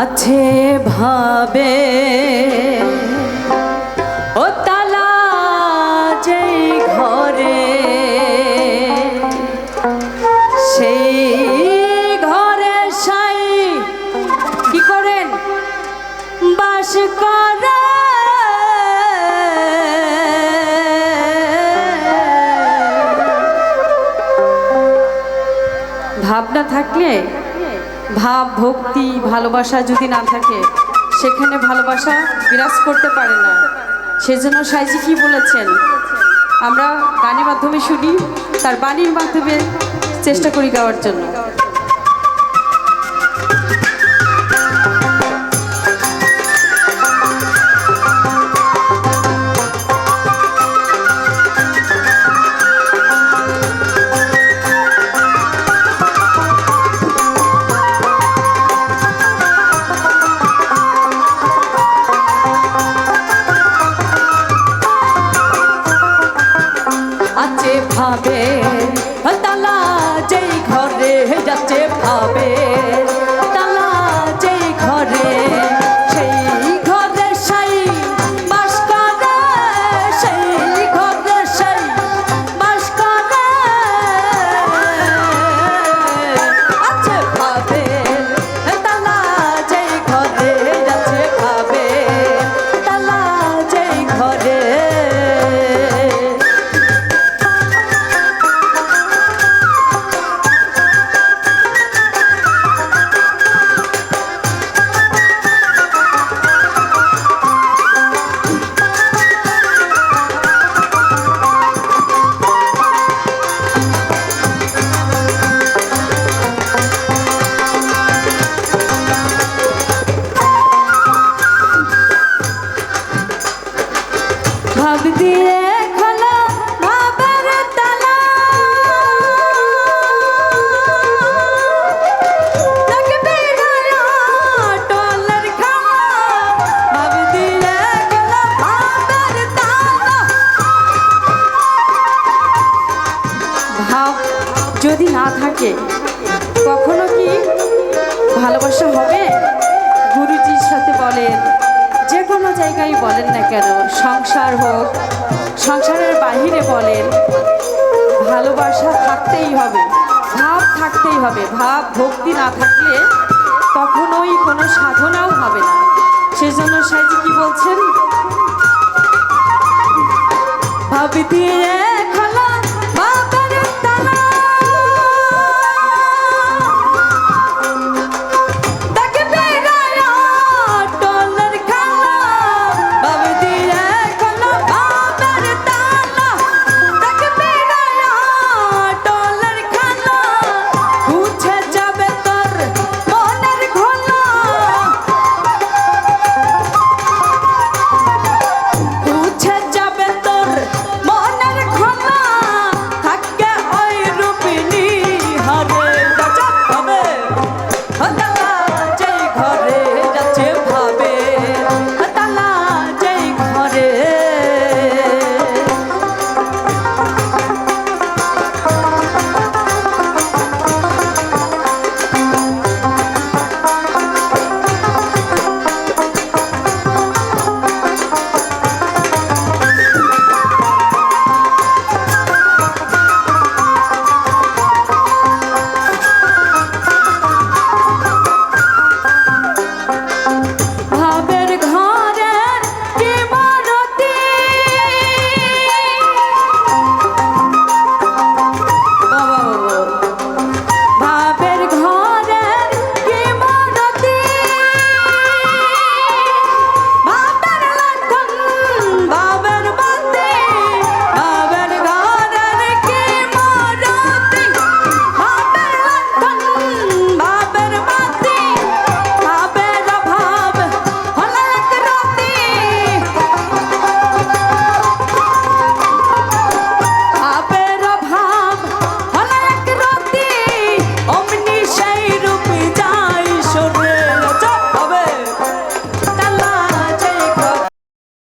আছে ভাবে ও তালা যেই ঘরে, সেই ঘরে সাই কি করেন বাস করে। ভাবনা থাকলে, ভাব ভক্তি ভালোবাসা যদি না থাকে সেখানে ভালোবাসা বিরাজ করতে পারে না। সেজন্য সাইজি কি বলেছেন, আমরা গানের মাধ্যমে শুনি, তার বাণীর মাধ্যমে চেষ্টা করি গাওয়ার জন্য। আছে ভাবে তালা যেই ঘরে, যাচ্ছে ভাবে তালা যেই ঘরে, সেই ঘরে সাই বাস করে, সেই ঘরে সাই বাস করে। আছে ভাবে তালা যেই ঘরে, যাচ্ছে ভাবে তালা যেই ঘরে। ভাব দিয়ে খোলো ভাবের তালা, দেখবি নয়া টলের খালা। ভাব দিয়ে খোলো ভাবের তালা। ভাব যদি না থাকে কখনো কি ভালোবাসা হবে? গুরুজির সাথে বলেন, যে কোনো জায়গায় বলেন না কেন, সংসার হোক সংসারের বাহিরে বলেন, ভালোবাসা থাকতেই হবে, ভাব থাকতেই হবে। ভাব ভক্তি না থাকলে কখনোই কোনো সাধনাও হবে না। সেজন্য সাইজি কি বলছেন, ভাব দিয়ে